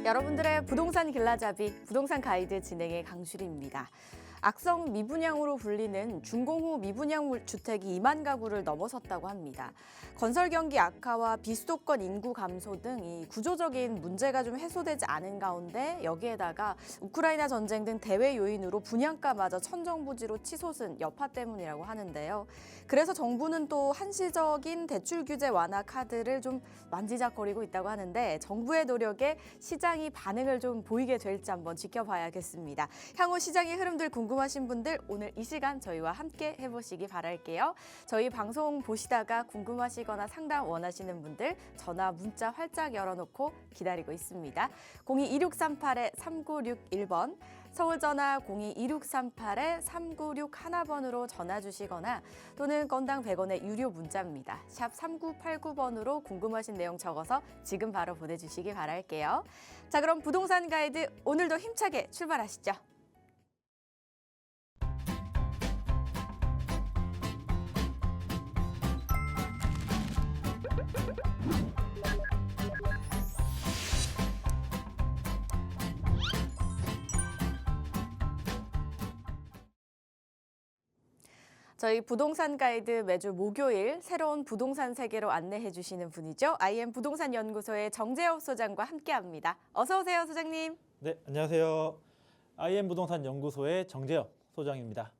여러분들의 부동산 길라잡이, 부동산 가이드 진행의 강수리입니다. 악성 미분양으로 불리는 준공후 미분양 주택이 2만 가구를 넘어섰다고 합니다. 건설 경기 악화와 비수도권 인구 감소 등 이 구조적인 문제가 좀 해소되지 않은 가운데 여기에다가 우크라이나 전쟁 등 대외 요인으로 분양가마저 천정부지로 치솟은 여파 때문이라고 하는데요. 그래서 정부는 또 한시적인 대출 규제 완화 카드를 좀 만지작거리고 있다고 하는데 정부의 노력에 시장이 반응을 좀 보이게 될지 한번 지켜봐야겠습니다. 향후 시장의 흐름들 궁금하신 분들 오늘 이 시간 저희와 함께 해보시기 바랄게요. 저희 방송 보시다가 궁금하시거나 상담 원하시는 분들 전화 문자 활짝 열어놓고 기다리고 있습니다. 02-2638-3961번 서울 전화 02-2638-3961번으로 전화 주시거나 또는 건당 100원의 유료 문자입니다. 샵 3989번으로 궁금하신 내용 적어서 지금 바로 보내주시기 바랄게요. 자, 그럼 부동산 가이드 오늘도 힘차게 출발하시죠. 저희 부동산 가이드 매주 목요일 새로운 부동산 세계로 안내해 주시는 분이죠. IM 부동산 연구소의 정재엽 소장과 함께합니다. 어서 오세요, 소장님. 네, 안녕하세요. IM 부동산 연구소의 정재엽 소장입니다.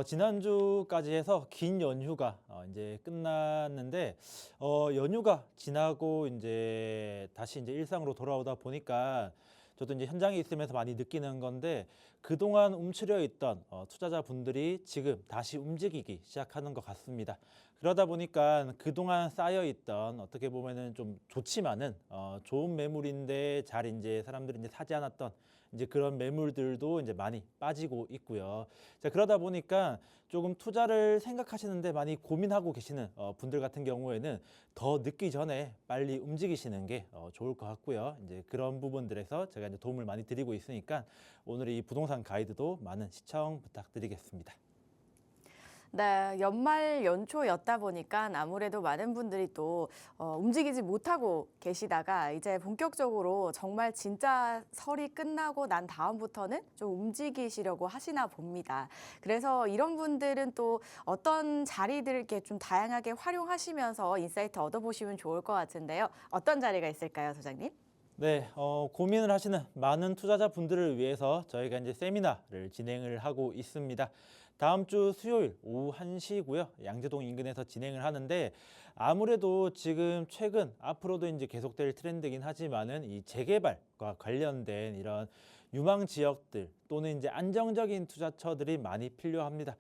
지난주까지 해서 긴 연휴가 이제 끝났는데 연휴가 지나고 이제 다시 이제 일상으로 돌아오다 보니까 저도 이제 현장에 있으면서 많이 느끼는 건데 그동안 움츠려 있던 투자자분들이 지금 다시 움직이기 시작하는 것 같습니다. 그러다 보니까 그동안 쌓여 있던 어떻게 보면은 좀 좋지만은 좋은 매물인데 잘 이제 사람들이 이제 사지 않았던 이제 그런 매물들도 이제 많이 빠지고 있고요. 자, 그러다 보니까 조금 투자를 생각하시는데 많이 고민하고 계시는 분들 같은 경우에는 더 늦기 전에 빨리 움직이시는 게 좋을 것 같고요. 이제 그런 부분들에서 제가 이제 도움을 많이 드리고 있으니까 오늘 이 부동산 가이드도 많은 시청 부탁드리겠습니다. 네, 연말 연초였다 보니까 아무래도 많은 분들이 또 움직이지 못하고 계시다가 이제 본격적으로 정말 진짜 설이 끝나고 난 다음부터는 좀 움직이시려고 하시나 봅니다. 그래서 이런 분들은 또 어떤 자리들을 이렇게 좀 다양하게 활용하시면서 인사이트 얻어보시면 좋을 것 같은데요. 어떤 자리가 있을까요, 소장님? 네, 고민을 하시는 많은 투자자분들을 위해서 저희가 이제 세미나를 진행을 하고 있습니다. 다음 주 수요일 오후 1시고요. 양재동 인근에서 진행을 하는데 아무래도 지금 최근 앞으로도 이제 계속될 트렌드이긴 하지만은 이 재개발과 관련된 이런 유망 지역들 또는 이제 안정적인 투자처들이 많이 필요합니다.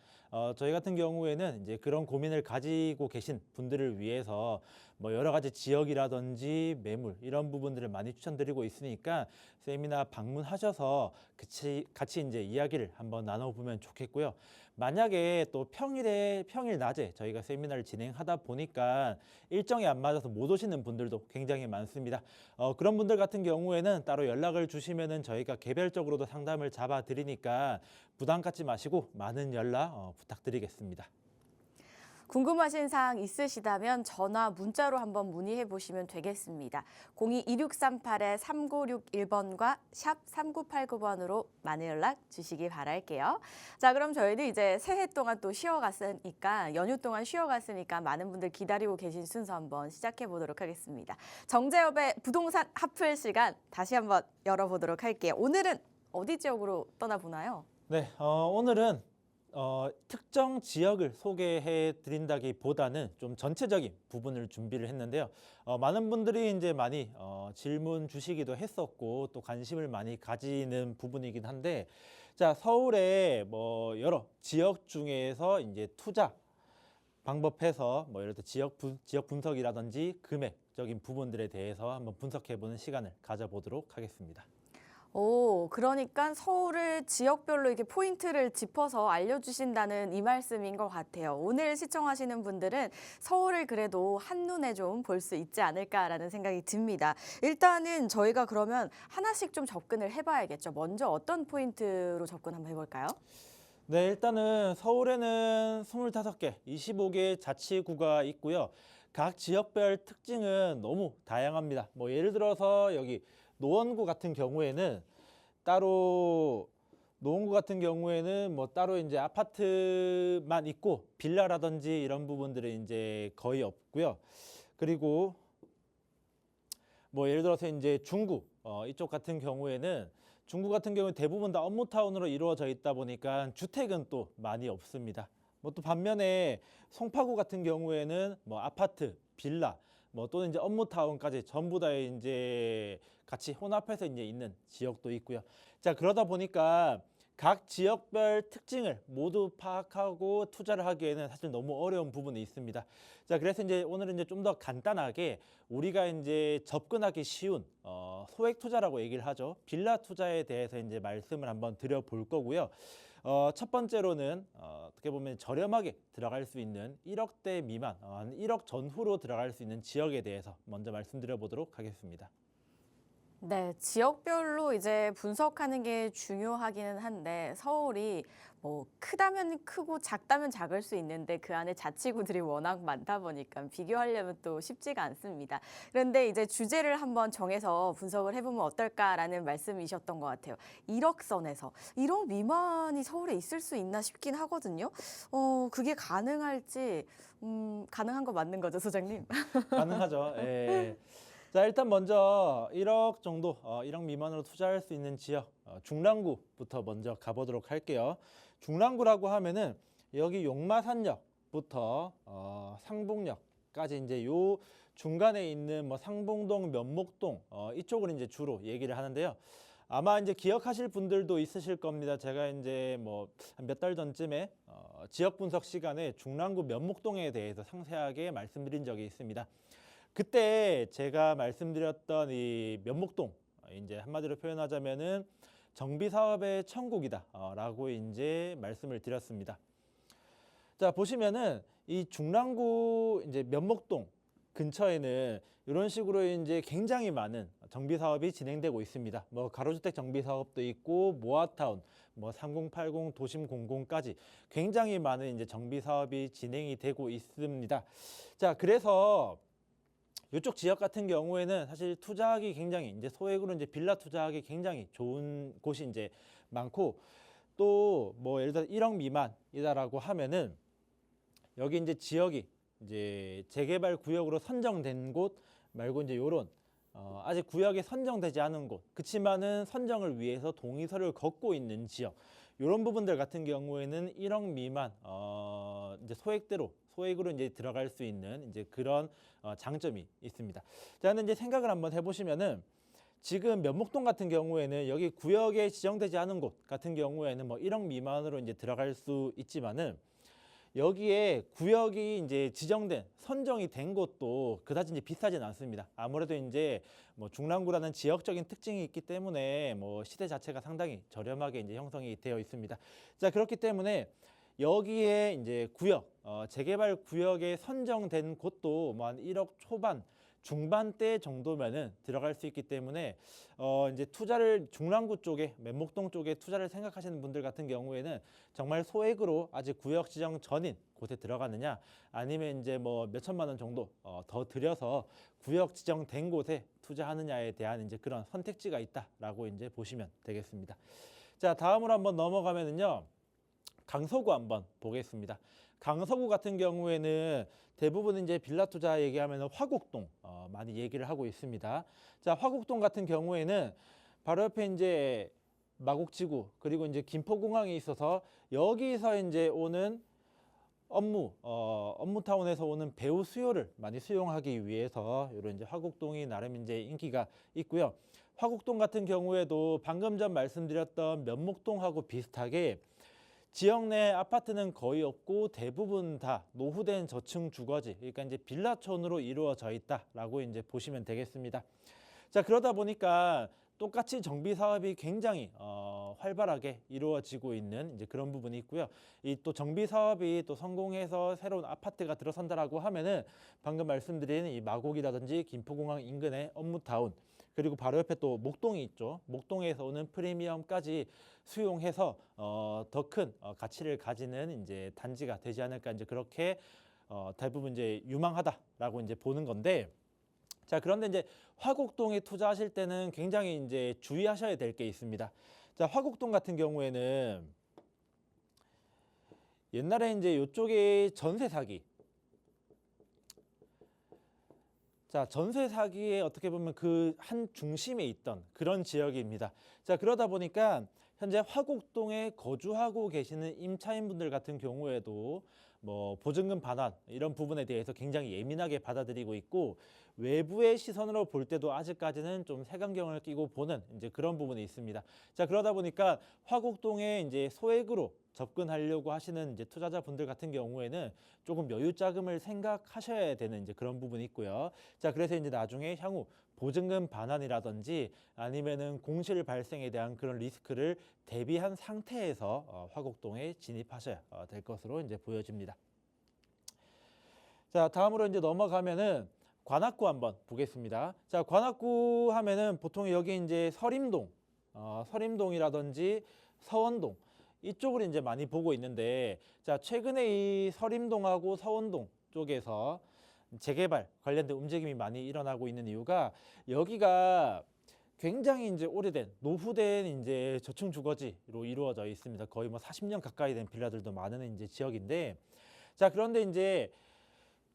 저희 같은 경우에는 이제 그런 고민을 가지고 계신 분들을 위해서 뭐 여러 가지 지역이라든지 매물 이런 부분들을 많이 추천드리고 있으니까 세미나 방문하셔서 같이 이제 이야기를 한번 나눠보면 좋겠고요. 만약에 또 평일 낮에 저희가 세미나를 진행하다 보니까 일정이 안 맞아서 못 오시는 분들도 굉장히 많습니다. 그런 분들 같은 경우에는 따로 연락을 주시면은 저희가 개별적으로도 상담을 잡아 드리니까 부담 갖지 마시고 많은 연락 부탁드리겠습니다. 궁금하신 사항 있으시다면 전화, 문자로 한번 문의해 보시면 되겠습니다. 02-2638-3961번과 샵 3989번으로 많은 연락 주시기 바랄게요. 자, 그럼 저희는 이제 새해 동안 또 쉬어갔으니까, 연휴 동안 쉬어갔으니까 많은 분들 기다리고 계신 순서 한번 시작해 보도록 하겠습니다. 정재엽의 부동산 핫플 시간 다시 한번 열어보도록 할게요. 오늘은 어디 지역으로 떠나보나요? 네, 오늘은 특정 지역을 소개해 드린다기보다는 좀 전체적인 부분을 준비를 했는데요. 많은 분들이 이제 많이 질문 주시기도 했었고 또 관심을 많이 가지는 부분이긴 한데 자, 서울의 뭐 여러 지역 중에서 이제 투자 방법해서 뭐 예를 들어 지역 분석이라든지 금액적인 부분들에 대해서 한번 분석해 보는 시간을 가져보도록 하겠습니다. 오, 그러니까 서울을 지역별로 이렇게 포인트를 짚어서 알려주신다는 이 말씀인 것 같아요. 오늘 시청하시는 분들은 서울을 그래도 한눈에 좀 볼 수 있지 않을까라는 생각이 듭니다. 일단은 저희가 그러면 하나씩 좀 접근을 해봐야겠죠. 먼저 어떤 포인트로 접근 한번 해볼까요? 네, 일단은 서울에는 25개, 25개의 자치구가 있고요. 각 지역별 특징은 너무 다양합니다. 뭐 예를 들어서 여기 노원구 같은 경우에는 따로 노원구 같은 경우에는 뭐 따로 이제 아파트만 있고 빌라라든지 이런 부분들은 이제 거의 없고요. 그리고 뭐 예를 들어서 이제 중구 이쪽 같은 경우에는 중구 같은 경우는 대부분 다 업무타운으로 이루어져 있다 보니까 주택은 또 많이 없습니다. 뭐 또 반면에 송파구 같은 경우에는 뭐 아파트, 빌라, 뭐 또는 이제 업무타운까지 전부 다 이제 같이 혼합해서 이제 있는 지역도 있고요. 자, 그러다 보니까 각 지역별 특징을 모두 파악하고 투자를 하기에는 사실 너무 어려운 부분이 있습니다. 자, 그래서 이제 오늘은 이제 좀 더 간단하게 우리가 이제 접근하기 쉬운 소액 투자라고 얘기를 하죠. 빌라 투자에 대해서 이제 말씀을 한번 드려볼 거고요. 첫 번째로는 어떻게 보면 저렴하게 들어갈 수 있는 1억대 미만, 한 1억 전후로 들어갈 수 있는 지역에 대해서 먼저 말씀드려 보도록 하겠습니다. 네, 지역별로 이제 분석하는 게 중요하기는 한데 서울이 뭐 크다면 크고 작다면 작을 수 있는데 그 안에 자치구들이 워낙 많다 보니까 비교하려면 또 쉽지가 않습니다. 그런데 이제 주제를 한번 정해서 분석을 해보면 어떨까라는 말씀이셨던 것 같아요. 1억 선에서 1억 미만이 서울에 있을 수 있나 싶긴 하거든요. 그게 가능할지 가능한 거 맞는 거죠, 소장님? 가능하죠. 예. 자, 일단 먼저 1억 정도, 1억 미만으로 투자할 수 있는 지역, 중랑구부터 먼저 가보도록 할게요. 중랑구라고 하면은 여기 용마산역부터 상봉역까지 이제 요 중간에 있는 뭐 상봉동, 면목동 이쪽을 이제 주로 얘기를 하는데요. 아마 이제 기억하실 분들도 있으실 겁니다. 제가 이제 뭐 몇 달 전쯤에 지역 분석 시간에 중랑구 면목동에 대해서 상세하게 말씀드린 적이 있습니다. 그때 제가 말씀드렸던 이 면목동, 이제 한마디로 표현하자면은 정비 사업의 천국이다라고 이제 말씀을 드렸습니다. 자, 보시면은 이 중랑구 이제 면목동 근처에는 이런 식으로 이제 굉장히 많은 정비 사업이 진행되고 있습니다. 뭐 가로주택 정비 사업도 있고 모아타운, 뭐 3080 도심 공공까지 굉장히 많은 이제 정비 사업이 진행이 되고 있습니다. 자, 그래서 이쪽 지역 같은 경우에는 사실 투자하기 굉장히 이제 소액으로 이제 빌라 투자하기 굉장히 좋은 곳이 이제 많고, 또 뭐 예를 들어 1억 미만이다라고 하면은 여기 이제 지역이 이제 재개발 구역으로 선정된 곳 말고 이제 요런 아직 구역에 선정되지 않은 곳, 그치만은 선정을 위해서 동의서를 걷고 있는 지역, 이런 부분들 같은 경우에는 1억 미만 이제 소액으로 이제 들어갈 수 있는 이제 그런 장점이 있습니다. 자, 근데 이제 생각을 한번 해보시면은 지금 면목동 같은 경우에는 여기 구역에 지정되지 않은 곳 같은 경우에는 뭐 1억 미만으로 이제 들어갈 수 있지만은 여기에 구역이 이제 지정된 선정이 된 곳도 그다지 이제 비싸진 않습니다. 아무래도 이제 뭐 중랑구라는 지역적인 특징이 있기 때문에 뭐 시세 자체가 상당히 저렴하게 이제 형성이 되어 있습니다. 자, 그렇기 때문에 여기에 이제 구역, 재개발 구역에 선정된 곳도 뭐 한 1억 초반, 중반대 정도면은 들어갈 수 있기 때문에 이제 투자를 중랑구 쪽에, 면목동 쪽에 투자를 생각하시는 분들 같은 경우에는 정말 소액으로 아직 구역 지정 전인 곳에 들어가느냐, 아니면 이제 뭐 몇천만 원 정도 더 들여서 구역 지정된 곳에 투자하느냐에 대한 이제 그런 선택지가 있다라고 이제 보시면 되겠습니다. 자, 다음으로 한번 넘어가면은요. 강서구 한번 보겠습니다. 강서구 같은 경우에는 대부분 이제 빌라 투자 얘기하면 화곡동 많이 얘기를 하고 있습니다. 자, 화곡동 같은 경우에는 바로 옆에 이제 마곡지구 그리고 이제 김포공항이 있어서 여기서 이제 오는 업무타운에서 오는 배우 수요를 많이 수용하기 위해서 이런 이제 화곡동이 나름 이제 인기가 있고요. 화곡동 같은 경우에도 방금 전 말씀드렸던 면목동하고 비슷하게 지역 내 아파트는 거의 없고 대부분 다 노후된 저층 주거지, 그러니까 이제 빌라촌으로 이루어져 있다라고 이제 보시면 되겠습니다. 자, 그러다 보니까 똑같이 정비 사업이 굉장히 활발하게 이루어지고 있는 이제 그런 부분이 있고요. 이 또 정비 사업이 또 성공해서 새로운 아파트가 들어선다라고 하면은 방금 말씀드린 이 마곡이라든지 김포공항 인근의 업무타운, 그리고 바로 옆에 또 목동이 있죠. 목동에서 오는 프리미엄까지 수용해서 더 큰 가치를 가지는 이제 단지가 되지 않을까, 이제 그렇게 대부분 이제 유망하다라고 이제 보는 건데, 자, 그런데 이제 화곡동에 투자하실 때는 굉장히 이제 주의하셔야 될 게 있습니다. 자, 화곡동 같은 경우에는 옛날에 이제 이쪽에 전세 사기. 자, 전세 사기에 어떻게 보면 그 한 중심에 있던 그런 지역입니다. 자, 그러다 보니까 현재 화곡동에 거주하고 계시는 임차인분들 같은 경우에도 뭐 보증금 반환 이런 부분에 대해서 굉장히 예민하게 받아들이고 있고, 외부의 시선으로 볼 때도 아직까지는 좀 색안경을 끼고 보는 이제 그런 부분이 있습니다. 자, 그러다 보니까 화곡동에 이제 소액으로 접근하려고 하시는 이제 투자자분들 같은 경우에는 조금 여유 자금을 생각하셔야 되는 이제 그런 부분이 있고요. 자, 그래서 이제 나중에 향후 보증금 반환이라든지 아니면은 공실 발생에 대한 그런 리스크를 대비한 상태에서 화곡동에 진입하셔야 될 것으로 이제 보여집니다. 자, 다음으로 이제 넘어가면은 관악구 한번 보겠습니다. 자, 관악구 하면은 보통 여기 이제 서림동, 서림동이라든지 서원동 이쪽을 이제 많이 보고 있는데, 자, 최근에 이 서림동하고 서원동 쪽에서 재개발 관련된 움직임이 많이 일어나고 있는 이유가, 여기가 굉장히 이제 오래된 노후된 이제 저층 주거지로 이루어져 있습니다. 거의 뭐 40년 가까이 된 빌라들도 많은 이제 지역인데, 자, 그런데 이제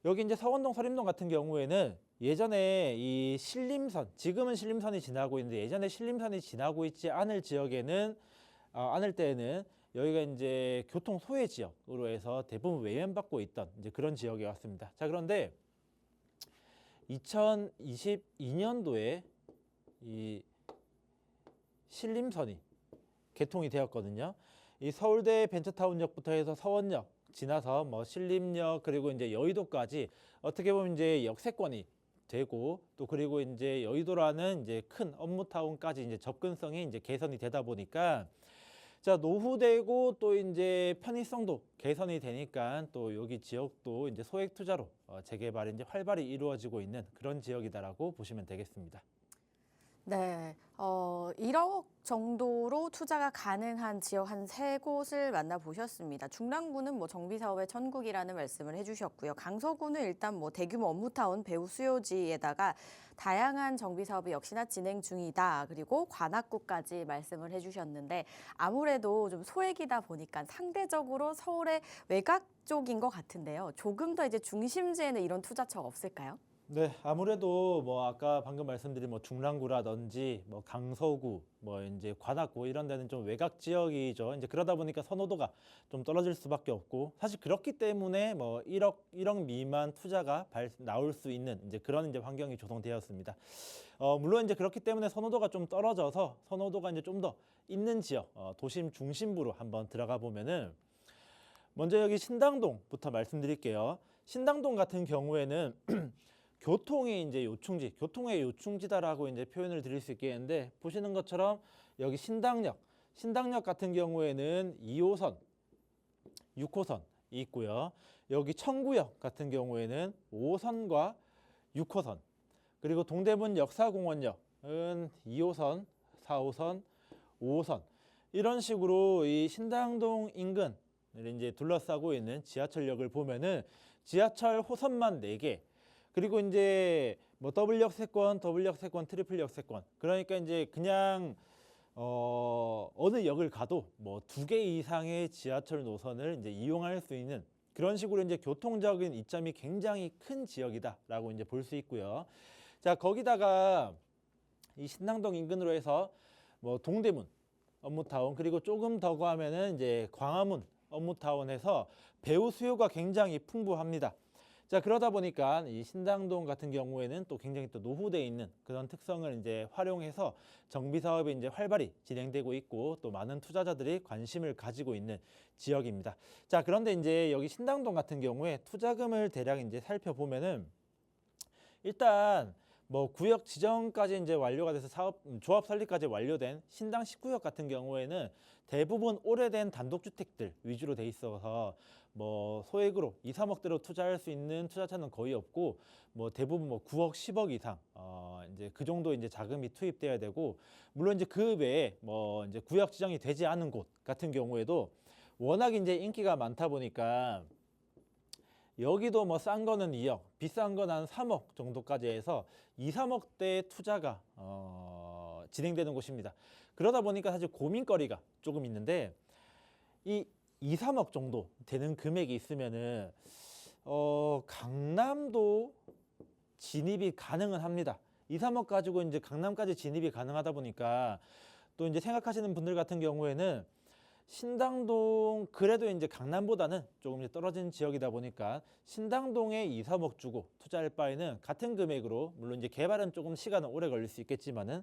여기 이제 서원동, 서림동 같은 경우에는 예전에 이 신림선, 지금은 신림선이 지나고 있는데 예전에 신림선이 지나고 있지 않을 지역에는 않을 때에는 여기가 이제 교통 소외 지역으로 해서 대부분 외면받고 있던 이제 그런 지역이었습니다. 자, 그런데 2022년도에 이 신림선이 개통이 되었거든요. 이 서울대 벤처타운역부터 해서 서원역 지나서 뭐 신림역 그리고 이제 여의도까지 어떻게 보면 이제 역세권이 되고, 또 그리고 이제 여의도라는 이제 큰 업무타운까지 이제 접근성이 이제 개선이 되다 보니까, 자, 노후되고 또 이제 편의성도 개선이 되니까 또 여기 지역도 이제 소액 투자로 재개발이 이제 활발히 이루어지고 있는 그런 지역이다라고 보시면 되겠습니다. 네, 1억 정도로 투자가 가능한 지역 한 3곳을 만나보셨습니다. 중랑구는 뭐 정비사업의 천국이라는 말씀을 해주셨고요. 강서구는 일단 뭐 대규모 업무타운 배후 수요지에다가 다양한 정비사업이 역시나 진행 중이다. 그리고 관악구까지 말씀을 해주셨는데, 아무래도 좀 소액이다 보니까 상대적으로 서울의 외곽 쪽인 것 같은데요. 조금 더 이제 중심지에는 이런 투자처가 없을까요? 네, 아무래도 뭐 아까 방금 말씀드린 뭐 중랑구라든지 뭐 강서구, 뭐 이제 관악구 이런 데는 좀 외곽 지역이죠. 이제 그러다 보니까 선호도가 좀 떨어질 수밖에 없고, 사실 그렇기 때문에 뭐 1억 미만 투자가 나올 수 있는 이제 그런 이제 환경이 조성되었습니다. 물론 이제 그렇기 때문에 선호도가 좀 떨어져서 선호도가 이제 좀 더 있는 지역, 도심 중심부로 한번 들어가 보면은, 먼저 여기 신당동부터 말씀드릴게요. 신당동 같은 경우에는 교통의 이제 요충지, 교통의 요충지다라고 이제 표현을 드릴 수 있겠는데, 보시는 것처럼 여기 신당역 같은 경우에는 2호선, 6호선이 있고요. 여기 청구역 같은 경우에는 5호선과 6호선, 그리고 동대문 역사공원역은 2호선, 4호선, 5호선 이런 식으로 이 신당동 인근을 이제 둘러싸고 있는 지하철역을 보면은 지하철 호선만 4개, 그리고 이제 뭐 더블 역세권, 트리플 역세권. 그러니까 이제 그냥 어느 역을 가도 뭐 2개 이상의 지하철 노선을 이제 이용할 수 있는 그런 식으로 이제 교통적인 이점이 굉장히 큰 지역이다라고 이제 볼 수 있고요. 자, 거기다가 이 신당동 인근으로 해서 뭐 동대문 업무타운, 그리고 조금 더 가면은 이제 광화문 업무타운에서 배우 수요가 굉장히 풍부합니다. 자, 그러다 보니까 이 신당동 같은 경우에는 또 굉장히 또 노후되어 있는 그런 특성을 이제 활용해서 정비 사업이 이제 활발히 진행되고 있고, 또 많은 투자자들이 관심을 가지고 있는 지역입니다. 자, 그런데 이제 여기 신당동 같은 경우에 투자금을 대략 이제 살펴보면은, 일단 뭐 구역 지정까지 이제 완료가 돼서 조합 설립까지 완료된 신당 19역 같은 경우에는 대부분 오래된 단독주택들 위주로 돼 있어서 뭐 소액으로 2, 3억대로 투자할 수 있는 투자처는 거의 없고, 뭐 대부분 뭐 9억, 10억 이상 이제 그 정도 이제 자금이 투입돼야 되고, 물론 이제 그 외에 뭐 이제 구역 지정이 되지 않은 곳 같은 경우에도 워낙 이제 인기가 많다 보니까 여기도 뭐 싼 거는 2억, 비싼 건 한 3억 정도까지 해서 2, 3억대 투자가 진행되는 곳입니다. 그러다 보니까 사실 고민거리가 조금 있는데 이 2, 3억 정도 되는 금액이 있으면은 강남도 진입이 가능은 합니다. 2, 3억 가지고 이제 강남까지 진입이 가능하다 보니까 또 이제 생각하시는 분들 같은 경우에는 신당동 그래도 이제 강남보다는 조금 이제 떨어진 지역이다 보니까 신당동에 2, 3억 주고 투자할 바에는 같은 금액으로 물론 이제 개발은 조금 시간은 오래 걸릴 수 있겠지만은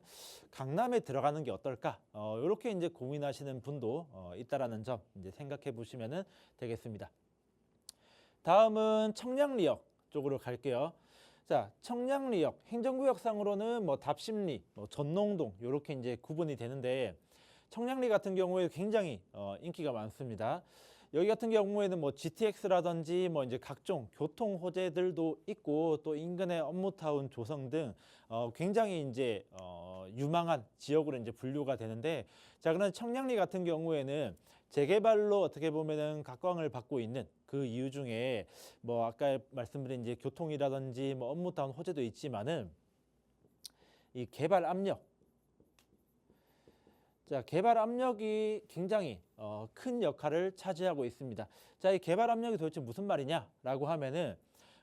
강남에 들어가는 게 어떨까? 이렇게 이제 고민하시는 분도 있다라는 점 이제 생각해 보시면은 되겠습니다. 다음은 청량리역 쪽으로 갈게요. 자, 청량리역 행정구역상으로는 뭐 답심리, 뭐 전농동 이렇게 이제 구분이 되는데 청량리 같은 경우에 굉장히 인기가 많습니다. 여기 같은 경우에는 뭐 GTX라든지 뭐 이제 각종 교통 호재들도 있고 또 인근의 업무타운 조성 등 굉장히 이제 유망한 지역으로 이제 분류가 되는데 자, 그런 청량리 같은 경우에는 재개발로 어떻게 보면은 각광을 받고 있는 그 이유 중에 뭐 아까 말씀드린 이제 교통이라든지 뭐 업무타운 호재도 있지만은 이 개발 압력 자, 개발 압력이 굉장히 큰 역할을 차지하고 있습니다. 자, 이 개발 압력이 도대체 무슨 말이냐라고 하면은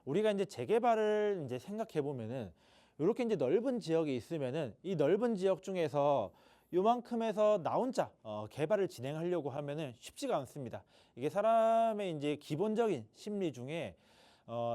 우리가 이제 재개발을 이제 생각해 보면은 이렇게 이제 넓은 지역이 있으면은 이 넓은 지역 중에서 요만큼에서 나 혼자 개발을 진행하려고 하면은 쉽지가 않습니다. 이게 사람의 이제 기본적인 심리 중에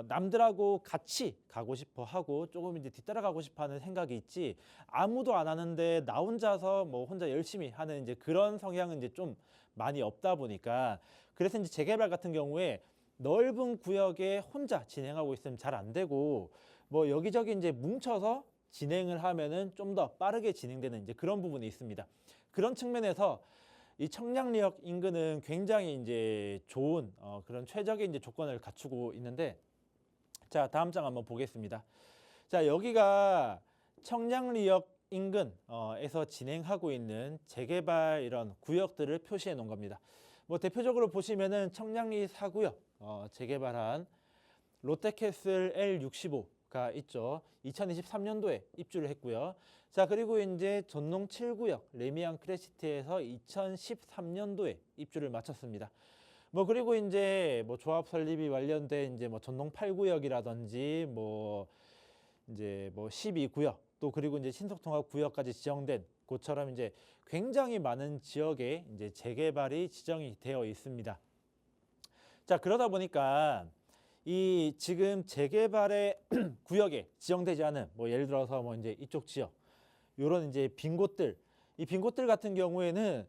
남들하고 같이 가고 싶어 하고 조금 이제 뒤따라가고 싶어 하는 생각이 있지 아무도 안 하는데 나 혼자서 뭐 혼자 열심히 하는 이제 그런 성향은 이제 좀 많이 없다 보니까 그래서 이제 재개발 같은 경우에 넓은 구역에 혼자 진행하고 있으면 잘 안 되고 뭐 여기저기 이제 뭉쳐서 진행을 하면은 좀 더 빠르게 진행되는 이제 그런 부분이 있습니다. 그런 측면에서 이 청량리역 인근은 굉장히 이제 좋은 그런 최적의 이제 조건을 갖추고 있는데 자, 다음 장 한번 보겠습니다. 자, 여기가 청량리역 인근에서 진행하고 있는 재개발 이런 구역들을 표시해 놓은 겁니다. 뭐 대표적으로 보시면은 청량리 4구역 재개발한 롯데캐슬 L65가 있죠. 2023년도에 입주를 했고요. 자, 그리고 이제 전농 7구역 레미안 크레시티에서 2013년도에 입주를 마쳤습니다. 뭐 그리고 이제 뭐 조합 설립이 완료된 이제 뭐 전농 8구역이라든지 뭐 이제 뭐 12구역 또 그리고 이제 신속통합 구역까지 지정된 곳처럼 이제 굉장히 많은 지역에 이제 재개발이 지정이 되어 있습니다. 자, 그러다 보니까 이 지금 재개발의 구역에 지정되지 않은 뭐 예를 들어서 뭐 이제 이쪽 지역 요런 이제 빈 곳들 이 빈 곳들 같은 경우에는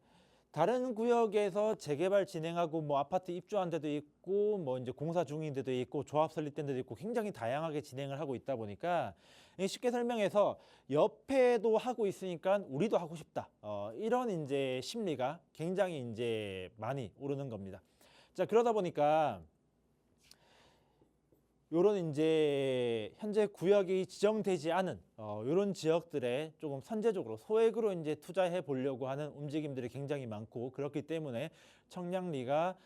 다른 구역에서 재개발 진행하고 뭐 아파트 입주한 데도 있고 뭐 이제 공사 중인 데도 있고 조합 설립된 데도 있고 굉장히 다양하게 진행을 하고 있다 보니까 쉽게 설명해서 옆에도 하고 있으니까 우리도 하고 싶다 이런 이제 심리가 굉장히 이제 많이 오르는 겁니다. 자, 그러다 보니까 요런 이제 현재 구역이 지정되지 않은 요런 지역들에 조금 선제적으로 소액으로 이제 투자해 보려고 하는 움직임들이 굉장히 많고 그렇기 때문에 청량리가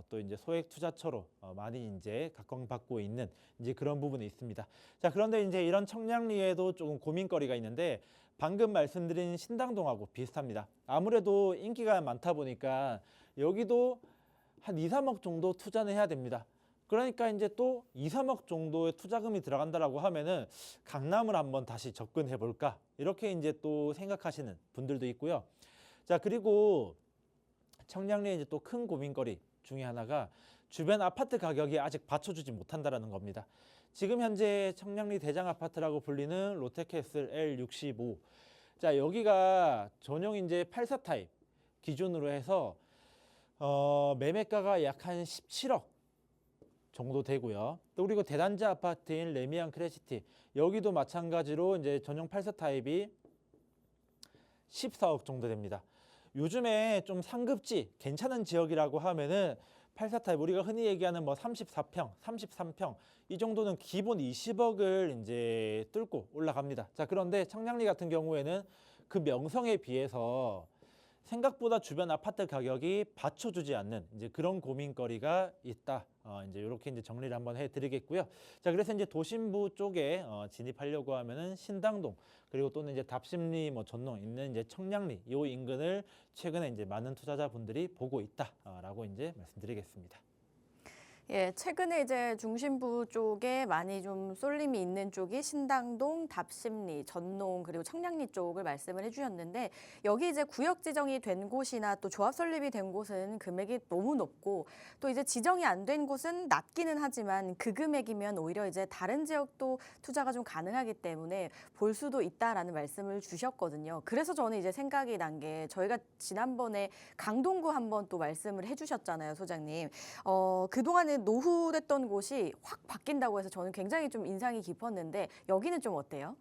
또 이제 소액 투자처로 많이 이제 각광받고 있는 이제 그런 부분이 있습니다. 자, 그런데 이제 이런 청량리에도 조금 고민거리가 있는데 방금 말씀드린 신당동하고 비슷합니다. 아무래도 인기가 많다 보니까 여기도 한 2, 3억 정도 투자는 해야 됩니다. 그러니까 이제 또 2, 3억 정도의 투자금이 들어간다라고 하면은 강남을 한번 다시 접근해 볼까 이렇게 이제 또 생각하시는 분들도 있고요. 자, 그리고 청량리에 이제 또 큰 고민거리 중에 하나가 주변 아파트 가격이 아직 받쳐주지 못한다라는 겁니다. 지금 현재 청량리 대장 아파트라고 불리는 롯데캐슬 L65. 자, 여기가 전용 이제 84 타입 기준으로 해서 매매가가 약 한 17억 정도 되고요. 또 그리고 대단지 아파트인 레미안 크레시티 여기도 마찬가지로 이제 전용 84 타입이 14억 정도 됩니다. 요즘에 좀 상급지 괜찮은 지역이라고 하면은 84 타입 우리가 흔히 얘기하는 뭐 34평, 33평 이 정도는 기본 20억을 이제 뚫고 올라갑니다. 자, 그런데 청량리 같은 경우에는 그 명성에 비해서 생각보다 주변 아파트 가격이 받쳐주지 않는 이제 그런 고민거리가 있다. 이제 이렇게 이제 정리를 한번 해드리겠고요. 자, 그래서 이제 도심부 쪽에 진입하려고 하면은 신당동 그리고 또는 이제 답심리, 뭐 전농 있는 이제 청량리 이 인근을 최근에 이제 많은 투자자분들이 보고 있다라고 이제 말씀드리겠습니다. 예, 최근에 이제 중심부 쪽에 많이 좀 쏠림이 있는 쪽이 신당동, 답심리, 전농 그리고 청량리 쪽을 말씀을 해주셨는데 여기 이제 구역 지정이 된 곳이나 또 조합 설립이 된 곳은 금액이 너무 높고 또 이제 지정이 안 된 곳은 낮기는 하지만 그 금액이면 오히려 이제 다른 지역도 투자가 좀 가능하기 때문에 볼 수도 있다라는 말씀을 주셨거든요. 그래서 저는 이제 생각이 난 게 저희가 지난번에 강동구 한번 또 말씀을 해주셨잖아요, 소장님. 그동안에 노후됐던 곳이 확 바뀐다고 해서 저는 굉장히 좀 인상이 깊었는데 여기는 좀 어때요?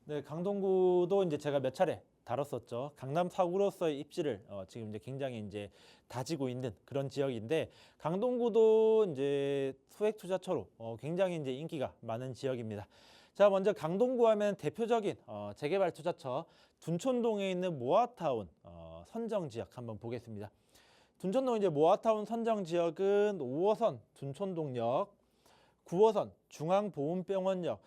네, 강동구도 이제 제가 몇 차례 다뤘었죠. 강남 4구로서의 입지를 지금 이제 굉장히 이제 다지고 있는 그런 지역인데 강동구도 이제 소액 투자처로 굉장히 이제 인기가 많은 지역입니다. 자, 먼저 강동구 하면 대표적인 재개발 투자처 둔촌동에 있는 모아타운 선정 지역 한번 보겠습니다. 둔촌동 이제 모아타운 선정 지역은 5호선 둔촌동역, 9호선 중앙보훈병원역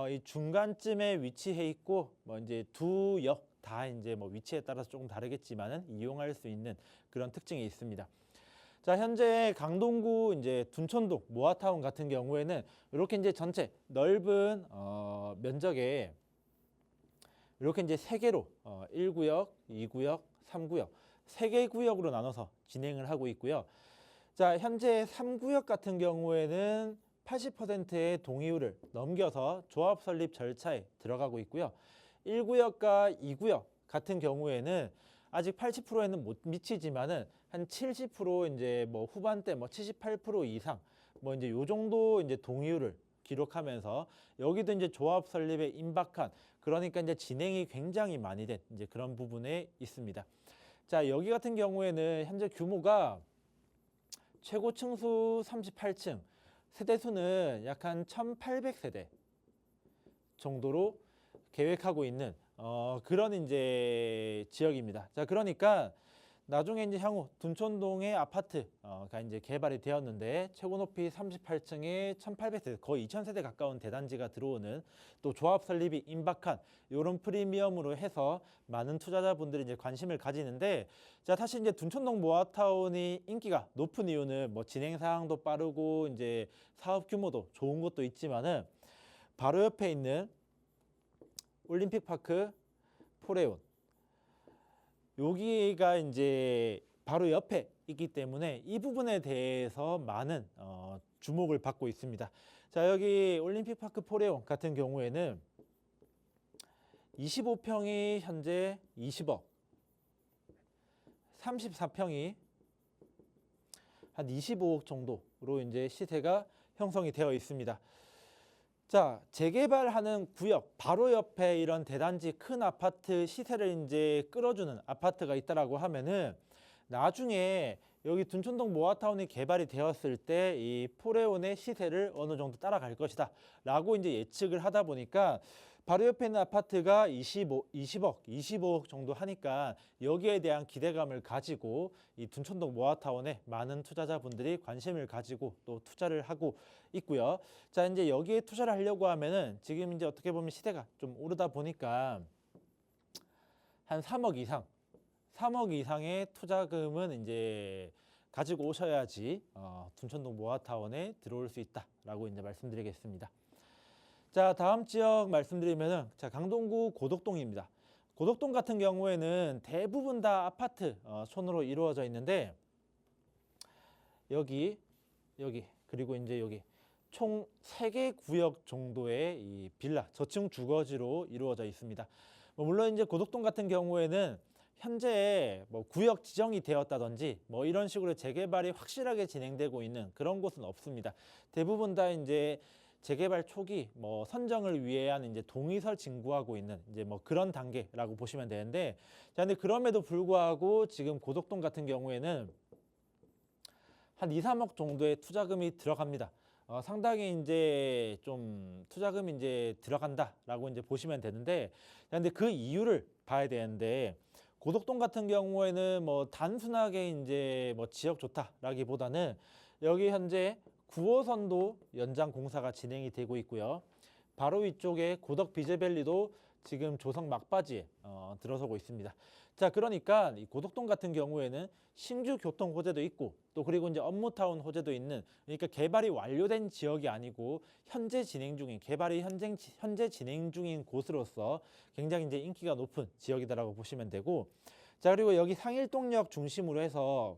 이 중간쯤에 위치해 있고 뭐 이제 두 역 다 이제 뭐 위치에 따라서 조금 다르겠지만은 이용할 수 있는 그런 특징이 있습니다. 자, 현재 강동구 이제 둔촌동 모아타운 같은 경우에는 이렇게 이제 전체 넓은 면적에 이렇게 이제 세 개로 1구역, 2구역, 3구역 세 개 구역으로 나눠서 진행을 하고 있고요. 자, 현재 3구역 같은 경우에는 80%의 동의율을 넘겨서 조합 설립 절차에 들어가고 있고요. 1구역과 2구역 같은 경우에는 아직 80%에는 못 미치지만은 한 70% 이제 뭐 후반대 뭐 78% 이상 뭐 이제 요 정도 이제 동의율을 기록하면서 여기도 이제 조합 설립에 임박한 그러니까 이제 진행이 굉장히 많이 된 이제 그런 부분에 있습니다. 자, 여기 같은 경우에는 현재 규모가 최고 층수 38층, 세대수는 약 한 1,800세대 정도로 계획하고 있는 그런 이제 지역입니다. 자, 그러니까 나중에 이제 향후 둔촌동의 아파트가 이제 개발이 되었는데 최고 높이 38층에 1,800세대 거의 2,000세대 가까운 대단지가 들어오는 또 조합 설립이 임박한 이런 프리미엄으로 해서 많은 투자자분들이 이제 관심을 가지는데 자, 사실 이제 둔촌동 모아타운이 인기가 높은 이유는 뭐 진행 사항도 빠르고 이제 사업 규모도 좋은 것도 있지만은 바로 옆에 있는 올림픽파크 포레온 여기가 이제 바로 옆에 있기 때문에 이 부분에 대해서 많은 주목을 받고 있습니다. 자, 여기 올림픽파크 포레온 같은 경우에는 25평이 현재 20억, 34평이 한 25억 정도로 이제 시세가 형성이 되어 있습니다. 자, 재개발하는 구역 바로 옆에 이런 대단지 큰 아파트 시세를 이제 끌어주는 아파트가 있다라고 하면은 나중에 여기 둔촌동 모아타운이 개발이 되었을 때 이 포레온의 시세를 어느 정도 따라갈 것이다 라고 이제 예측을 하다 보니까 바로 옆에 있는 아파트가 20억, 25억 정도 하니까 여기에 대한 기대감을 가지고 이 둔촌동 모아타운에 많은 투자자분들이 관심을 가지고 또 투자를 하고 있고요. 자, 이제 여기에 투자를 하려고 하면은 지금 이제 어떻게 보면 시대가 좀 오르다 보니까 한 3억 이상의 투자금은 이제 가지고 오셔야지 둔촌동 모아타운에 들어올 수 있다라고 이제 말씀드리겠습니다. 자, 다음 지역 말씀드리면은 자, 강동구 고덕동입니다. 고덕동 같은 경우에는 대부분 다 아파트 촌으로 이루어져 있는데 여기 그리고 이제 여기 총 3개 구역 정도의 이 빌라 저층 주거지로 이루어져 있습니다. 물론 이제 고덕동 같은 경우에는 현재 뭐 구역 지정이 되었다든지 뭐 이런 식으로 재개발이 확실하게 진행되고 있는 그런 곳은 없습니다. 대부분 다 이제 재개발 초기 뭐 선정을 위한 이제 동의설 진구하고 있는 이제 뭐 그런 단계라고 보시면 되는데 자, 근데 그럼에도 불구하고 지금 고덕동 같은 경우에는 한 2, 3억 정도의 투자금이 들어갑니다. 상당히 이제 좀 투자금이 이제 들어간다라고 이제 보시면 되는데 근데 그 이유를 봐야 되는데 고덕동 같은 경우에는 뭐 단순하게 이제 뭐 지역 좋다라기보다는 여기 현재 9호선도 연장 공사가 진행이 되고 있고요. 바로 위쪽에 고덕 비제밸리도 지금 조성 막바지에 들어서고 있습니다. 자, 그러니까 이 고덕동 같은 경우에는 신규 교통 호재도 있고 또 그리고 이제 업무타운 호재도 있는, 그러니까 개발이 완료된 지역이 아니고 현재 진행 중인, 개발이 현재 진행 중인 곳으로서 굉장히 이제 인기가 높은 지역이다라고 보시면 되고, 자, 그리고 여기 상일동역 중심으로 해서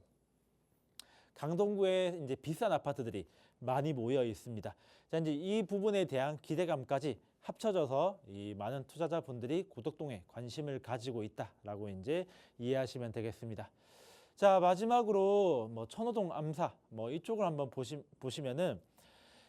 강동구에 이제 비싼 아파트들이 많이 모여 있습니다. 자, 이제 이 부분에 대한 기대감까지 합쳐져서 이 많은 투자자분들이 고덕동에 관심을 가지고 있다라고 이제 이해하시면 되겠습니다. 자, 마지막으로 뭐 천호동 암사 뭐 이쪽을 한번 보시면은,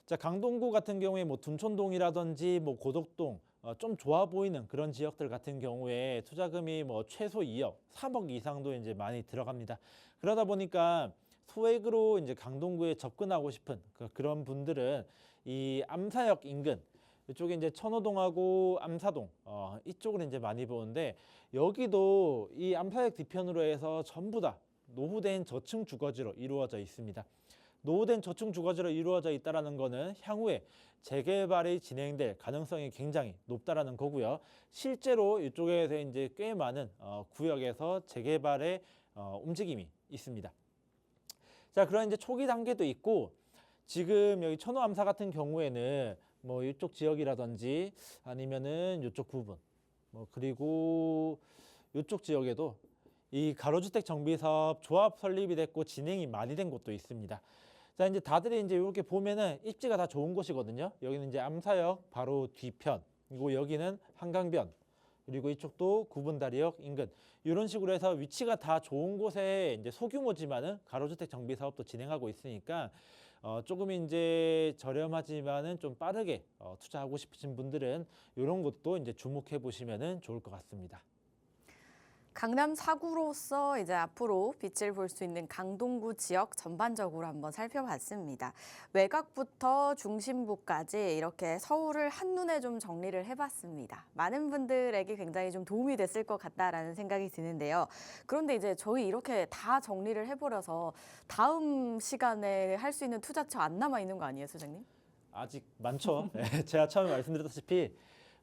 자, 강동구 같은 경우에 뭐 둔촌동이라든지 뭐 고덕동 좀 좋아 보이는 그런 지역들 같은 경우에 투자금이 뭐 최소 2억, 3억 이상도 이제 많이 들어갑니다. 그러다 보니까 소액으로 이제 강동구에 접근하고 싶은 그런 분들은 이 암사역 인근 이쪽에 이제 천호동하고 암사동 이쪽을 이제 많이 보는데, 여기도 이 암사역 뒤편으로 해서 전부 다 노후된 저층 주거지로 이루어져 있습니다. 노후된 저층 주거지로 이루어져 있다라는 거는 향후에 재개발이 진행될 가능성이 굉장히 높다라는 거고요. 실제로 이쪽에서 이제 꽤 많은 구역에서 재개발의 움직임이 있습니다. 자, 그런 이제 초기 단계도 있고, 지금 여기 천호 암사 같은 경우에는 뭐 이쪽 지역이라든지 아니면은 이쪽 부분, 뭐 그리고 이쪽 지역에도 이 가로주택 정비 사업 조합 설립이 됐고 진행이 많이 된 곳도 있습니다. 자, 이제 다들 이제 이렇게 보면은 입지가 다 좋은 곳이거든요. 여기는 이제 암사역 바로 뒤편, 그리고 여기는 한강변, 그리고 이쪽도 구분다리역 인근, 이런 식으로 해서 위치가 다 좋은 곳에 이제 소규모지만은 가로주택 정비 사업도 진행하고 있으니까 조금 이제 저렴하지만은 좀 빠르게 투자하고 싶으신 분들은 이런 것도 이제 주목해 보시면은 좋을 것 같습니다. 강남 4구로서 이제 앞으로 빛을 볼 수 있는 강동구 지역 전반적으로 한번 살펴봤습니다. 외곽부터 중심부까지 이렇게 서울을 한눈에 좀 정리를 해봤습니다. 많은 분들에게 굉장히 좀 도움이 됐을 것 같다라는 생각이 드는데요. 그런데 이제 저희 이렇게 다 정리를 해버려서 다음 시간에 할 수 있는 투자처 안 남아 있는 거 아니에요, 소장님? 아직 많죠. 제가 처음에 말씀드렸다시피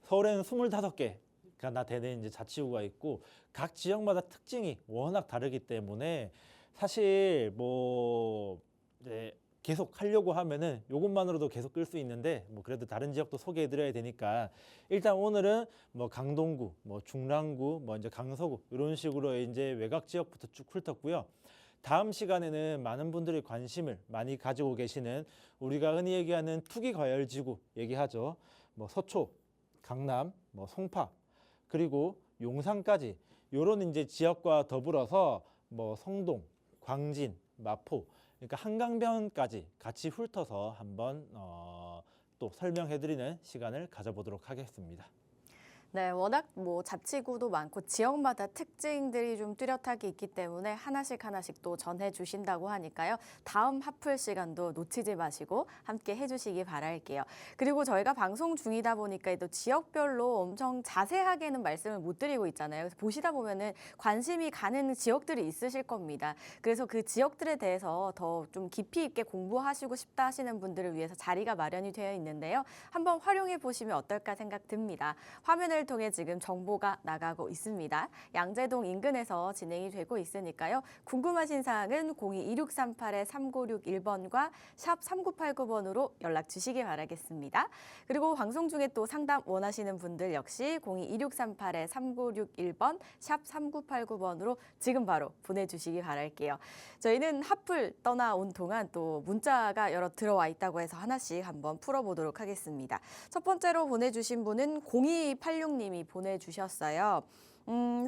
서울에는 25개 나 되는 이제 자치구가 있고, 각 지역마다 특징이 워낙 다르기 때문에 사실 뭐 이제 계속 하려고 하면은 이것만으로도 계속 끌 수 있는데, 뭐 그래도 다른 지역도 소개해 드려야 되니까 일단 오늘은 뭐 강동구, 뭐 중랑구, 뭐 이제 강서구 이런 식으로 이제 외곽 지역부터 쭉 훑었고요. 다음 시간에는 많은 분들이 관심을 많이 가지고 계시는 우리가 흔히 얘기하는 투기 과열지구 얘기하죠. 뭐 서초, 강남, 뭐 송파, 그리고 용산까지 요런 이제 지역과 더불어서 뭐 성동, 광진, 마포, 그러니까 한강변까지 같이 훑어서 한번 또 설명해드리는 시간을 가져보도록 하겠습니다. 네, 워낙 뭐 자치구도 많고 지역마다 특징들이 좀 뚜렷하게 있기 때문에 하나씩 하나씩 또 전해 주신다고 하니까요. 다음 하풀 시간도 놓치지 마시고 함께 해주시기 바랄게요. 그리고 저희가 방송 중이다 보니까 또 지역별로 엄청 자세하게는 말씀을 못 드리고 있잖아요. 그래서 보시다 보면은 관심이 가는 지역들이 있으실 겁니다. 그래서 그 지역들에 대해서 더 좀 깊이 있게 공부하시고 싶다 하시는 분들을 위해서 자리가 마련이 되어 있는데요. 한번 활용해 보시면 어떨까 생각 듭니다. 화면을 통해 지금 정보가 나가고 있습니다. 양재동 인근에서 진행이 되고 있으니까요. 궁금하신 사항은 02-2638-3961번과 샵 3989번으로 연락 주시기 바라겠습니다. 그리고 방송 중에 또 상담 원하시는 분들 역시 02-2638-3961번 샵 3989번으로 지금 바로 보내주시기 바랄게요. 저희는 핫플 떠나온 동안 또 문자가 여러 들어와 있다고 해서 하나씩 한번 풀어보도록 하겠습니다. 첫 번째로 보내주신 분은 0286님이 보내주셨어요.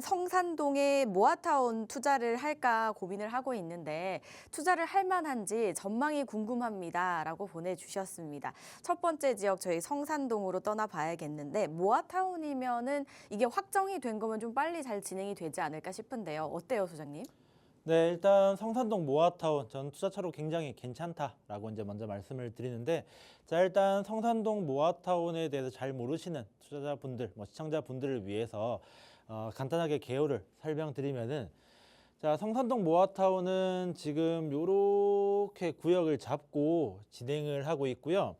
성산동에 모아타운 투자를 할까 고민을 하고 있는데 투자를 할 만한지 전망이 궁금합니다. 라고 보내주셨습니다. 첫 번째 지역 저희 성산동으로 떠나봐야겠는데 모아타운이면은 이게 확정이 된 거면 좀 빨리 잘 진행이 되지 않을까 싶은데요. 어때요, 소장님? 네, 일단 성산동 모아타운 전 투자처로 굉장히 괜찮다라고 이제 먼저 말씀을 드리는데, 자, 일단 성산동 모아타운에 대해서 잘 모르시는 투자자분들, 뭐 시청자분들을 위해서 간단하게 개요를 설명드리면은, 자, 성산동 모아타운은 지금 요렇게 구역을 잡고 진행을 하고 있고요.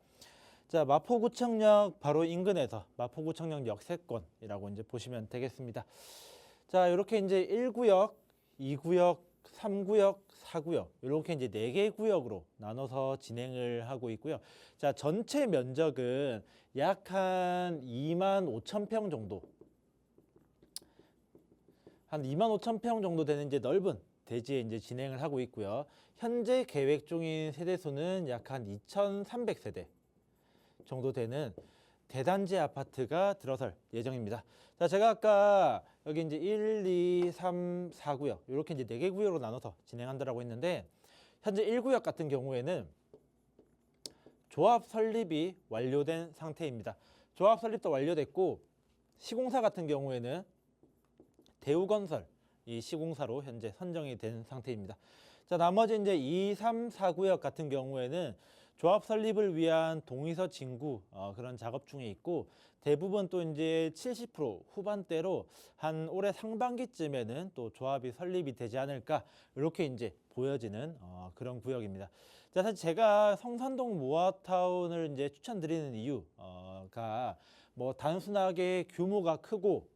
자, 마포구청역 바로 인근에서 마포구청역 역세권이라고 이제 보시면 되겠습니다. 자, 이렇게 이제 1구역, 2구역, 3구역, 4구역 이렇게 이제 4개 구역으로 나눠서 진행을 하고 있고요. 자, 전체 면적은 약 한 2만 5천 평 정도, 한 2만 5천 평 정도 되는 이제 넓은 대지에 이제 진행을 하고 있고요. 현재 계획 중인 세대 수는 약 한 2,300세대 정도 되는 대단지 아파트가 들어설 예정입니다. 자, 제가 아까 여기 이제 1, 2, 3, 4구역 이렇게 이제 4개 구역으로 나눠서 진행한다라고 했는데, 현재 1구역 같은 경우에는 조합 설립이 완료된 상태입니다. 조합 설립도 완료됐고, 시공사 같은 경우에는 대우건설 이 시공사로 현재 선정이 된 상태입니다. 자, 나머지 이제 2, 3, 4구역 같은 경우에는 조합 설립을 위한 동의서 진구 그런 작업 중에 있고, 대부분 또 이제 70% 후반대로 한 올해 상반기쯤에는 또 조합이 설립이 되지 않을까 이렇게 이제 보여지는 그런 구역입니다. 자, 사실 제가 성산동 모아타운을 이제 추천드리는 이유가 뭐 단순하게 규모가 크고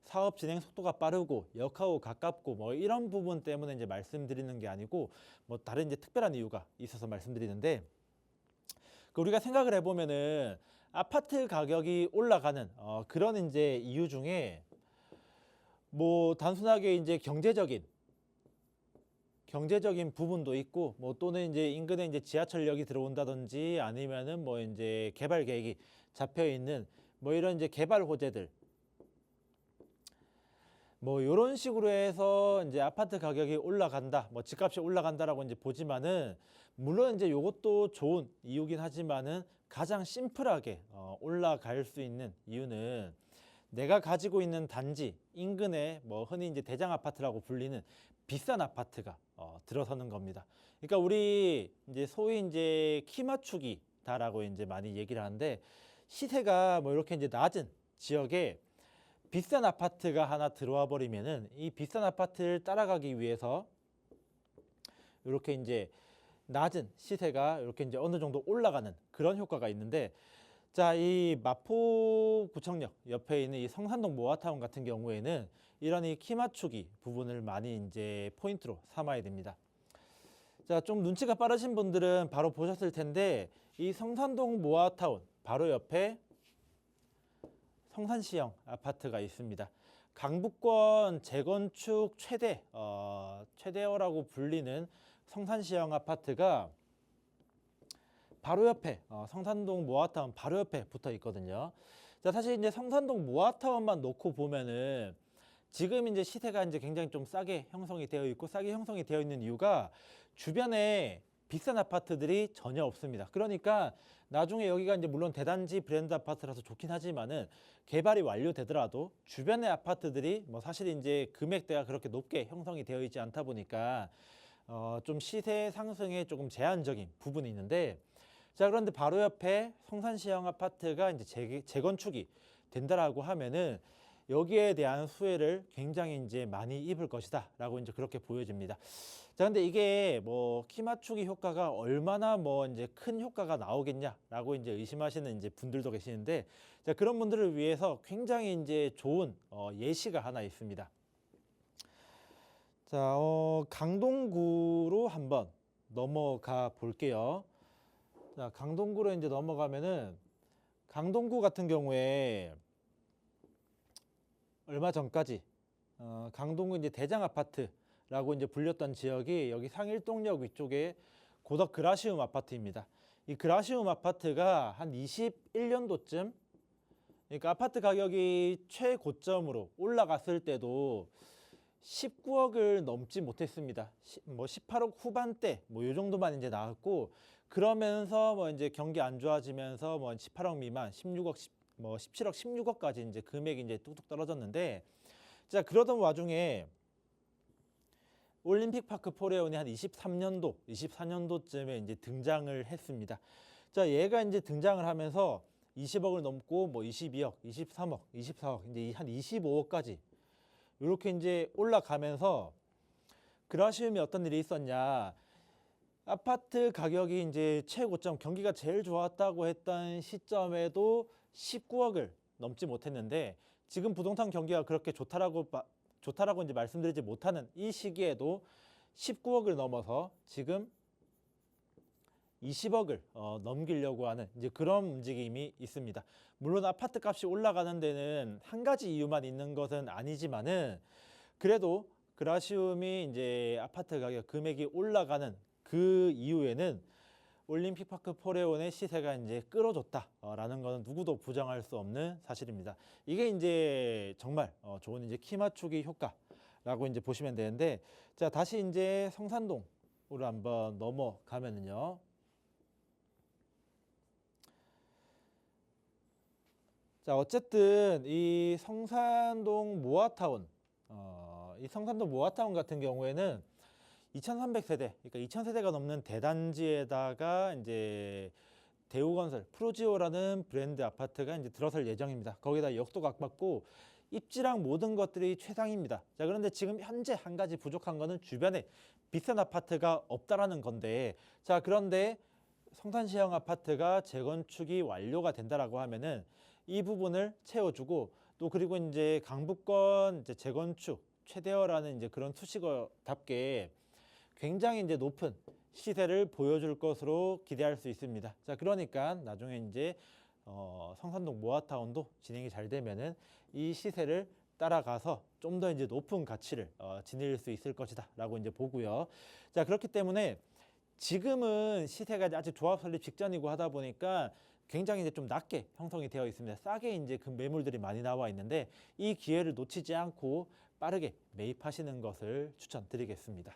사업 진행 속도가 빠르고 역하고 가깝고 뭐 이런 부분 때문에 이제 말씀드리는 게 아니고, 뭐 다른 이제 특별한 이유가 있어서 말씀드리는데, 우리가 생각을 해보면은 아파트 가격이 올라가는 그런 이제 이유 중에 뭐 단순하게 이제 경제적인 부분도 있고, 뭐 또는 이제 인근에 이제 지하철역이 들어온다든지 아니면은 뭐 이제 개발 계획이 잡혀 있는 뭐 이런 이제 개발 호재들, 뭐 이런 식으로 해서 이제 아파트 가격이 올라간다, 뭐 집값이 올라간다라고 이제 보지만은, 물론 이제 이것도 좋은 이유긴 하지만은 가장 심플하게 올라갈 수 있는 이유는 내가 가지고 있는 단지 인근에 뭐 흔히 이제 대장 아파트라고 불리는 비싼 아파트가 들어서는 겁니다. 그러니까 우리 이제 소위 이제 키 맞추기다라고 이제 많이 얘기를 하는데, 시세가 뭐 이렇게 이제 낮은 지역에 비싼 아파트가 하나 들어와 버리면은 이 비싼 아파트를 따라가기 위해서 이렇게 이제 낮은 시세가 이렇게 이제 어느 정도 올라가는 그런 효과가 있는데, 자, 이 마포구청역 옆에 있는 이 성산동 모아타운 같은 경우에는 이런 이 키 맞추기 부분을 많이 이제 포인트로 삼아야 됩니다. 자, 좀 눈치가 빠르신 분들은 바로 보셨을 텐데, 이 성산동 모아타운 바로 옆에 성산시형 아파트가 있습니다. 강북권 재건축 최대어라고 불리는 성산시형 아파트가 바로 옆에 성산동 모아타운 바로 옆에 붙어 있거든요. 자, 사실 이제 성산동 모아타운만 놓고 보면은 지금 이제 시세가 이제 굉장히 좀 싸게 형성이 되어 있고, 싸게 형성이 되어 있는 이유가 주변에 비싼 아파트들이 전혀 없습니다. 그러니까 나중에 여기가 이제 물론 대단지 브랜드 아파트라서 좋긴 하지만은 개발이 완료되더라도 주변의 아파트들이 뭐 사실 이제 금액대가 그렇게 높게 형성이 되어 있지 않다 보니까 좀 시세 상승에 조금 제한적인 부분이 있는데, 자, 그런데 바로 옆에 성산시형 아파트가 이제 재건축이 된다라고 하면은 여기에 대한 수혜를 굉장히 이제 많이 입을 것이다라고 이제 그렇게 보여집니다. 자, 근데 이게 뭐 키 맞추기 효과가 얼마나 뭐 이제 큰 효과가 나오겠냐라고 이제 의심하시는 이제 분들도 계시는데, 자, 그런 분들을 위해서 굉장히 이제 좋은 예시가 하나 있습니다. 자, 강동구로 한번 넘어가 볼게요. 자, 강동구로 이제 넘어가면은 강동구 같은 경우에 얼마 전까지 강동구 이제 대장 아파트라고 이제 불렸던 지역이 여기 상일동역 위쪽에 고덕 그라시움 아파트입니다. 이 그라시움 아파트가 한 21년도쯤, 그러니까 아파트 가격이 최고점으로 올라갔을 때도 19억을 넘지 못했습니다. 뭐 18억 후반대 뭐 요 정도만 이제 나왔고, 그러면서 뭐 이제 경기 안 좋아지면서 뭐 18억 미만, 16억, 뭐 17억, 16억까지 이제 금액이 이제 뚝뚝 떨어졌는데, 자, 그러던 와중에 올림픽 파크 포레온이 한 23년도, 24년도쯤에 이제 등장을 했습니다. 자, 얘가 이제 등장을 하면서 20억을 넘고 뭐 22억, 23억, 24억, 이제 한 25억까지 이렇게 이제 올라가면서 그라시움이 어떤 일이 있었냐. 아파트 가격이 이제 최고점, 경기가 제일 좋았다고 했던 시점에도 19억을 넘지 못했는데, 지금 부동산 경기가 그렇게 좋다라고 이제 말씀드리지 못하는 이 시기에도 19억을 넘어서 지금 20억을 넘기려고 하는 이제 그런 움직임이 있습니다. 물론 아파트 값이 올라가는 데는 한 가지 이유만 있는 것은 아니지만은, 그래도 그라시움이 이제 아파트 가격 금액이 올라가는 그 이유에는 올림픽파크 포레온의 시세가 이제 끌어줬다라는 것은 누구도 부정할 수 없는 사실입니다. 이게 이제 정말 좋은 이제 키 맞추기 효과라고 이제 보시면 되는데, 자, 다시 이제 성산동으로 한번 넘어가면은요. 자, 어쨌든 이 성산동 모아타운, 이 성산동 모아타운 같은 경우에는 2,300세대, 그러니까 2,000세대가 넘는 대단지에다가 이제 대우건설 프로지오라는 브랜드 아파트가 이제 들어설 예정입니다. 거기다 역도 각받고 입지랑 모든 것들이 최상입니다. 자, 그런데 지금 현재 한 가지 부족한 거는 주변에 비싼 아파트가 없다라는 건데, 자, 그런데 성산시형 아파트가 재건축이 완료가 된다라고 하면은 이 부분을 채워주고, 또 그리고 이제 강북권 이제 재건축 최대어라는 이제 그런 수식어답게 굉장히 이제 높은 시세를 보여줄 것으로 기대할 수 있습니다. 자, 그러니까 나중에 이제 성산동 모아타운도 진행이 잘 되면은 이 시세를 따라가서 좀 더 이제 높은 가치를 지닐 수 있을 것이다라고 이제 보고요. 자, 그렇기 때문에 지금은 시세가 아직 조합 설립 직전이고 하다 보니까 굉장히 이제 좀 낮게 형성이 되어 있습니다. 싸게 이제 그 매물들이 많이 나와 있는데, 이 기회를 놓치지 않고 빠르게 매입하시는 것을 추천드리겠습니다.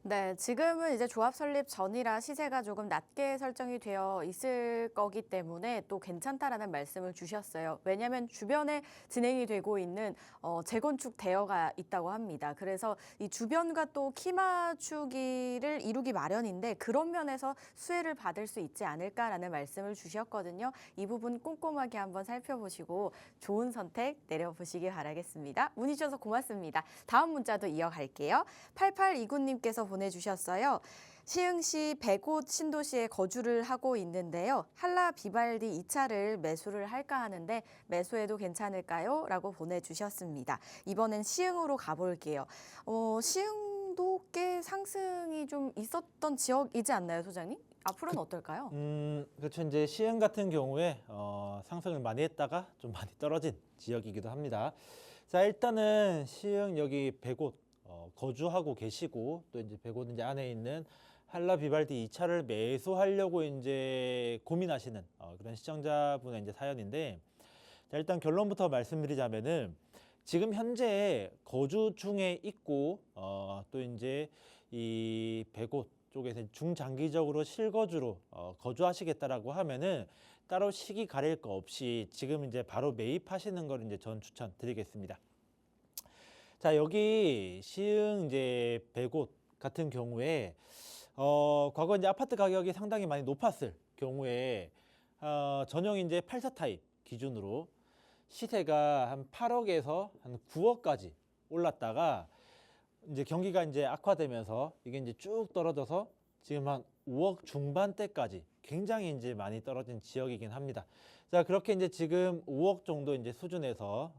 네, 지금은 이제 조합 설립 전이라 시세가 조금 낮게 설정이 되어 있을 거기 때문에 또 괜찮다라는 말씀을 주셨어요. 왜냐하면 주변에 진행이 되고 있는 재건축 대여가 있다고 합니다. 그래서 이 주변과 또 키 맞추기를 이루기 마련인데, 그런 면에서 수혜를 받을 수 있지 않을까라는 말씀을 주셨거든요. 이 부분 꼼꼼하게 한번 살펴보시고 좋은 선택 내려보시기 바라겠습니다. 문의 주셔서 고맙습니다. 다음 문자도 이어갈게요. 8829님께서 보내주셨어요. 시흥시 백옷 신도시에 거주를 하고 있는데요. 한라 비발디 2차를 매수를 할까 하는데 매수해도 괜찮을까요? 라고 보내주셨습니다. 이번엔 시흥으로 가볼게요. 시흥도 꽤 상승이 좀 있었던 지역이지 않나요, 소장님? 앞으로는 어떨까요? 그렇죠. 이제 시흥 같은 경우에 상승을 많이 했다가 좀 많이 떨어진 지역이기도 합니다. 자, 일단은 시흥 여기 백옷 거주하고 계시고, 또 이제 백옷 이제 안에 있는 한라 비발디 2차를 매수하려고 이제 고민하시는 그런 시청자분의 이제 사연인데, 자, 일단 결론부터 말씀드리자면은 지금 현재 거주 중에 있고 또 이제 이 백옷 쪽에서 중장기적으로 실거주로 거주하시겠다라고 하면은 따로 시기 가릴 거 없이 지금 이제 바로 매입하시는 걸 이제 전 추천드리겠습니다. 자, 여기 시흥 이제 백옷 같은 경우에 과거 이제 아파트 가격이 상당히 많이 높았을 경우에 전용 이제 84 타입 기준으로 시세가 한 8억에서 한 9억까지 올랐다가 이제 경기가 이제 악화되면서 이게 이제 쭉 떨어져서 지금 한 5억 중반대까지 굉장히 이제 많이 떨어진 지역이긴 합니다. 자, 그렇게 이제 지금 5억 정도 이제 수준에서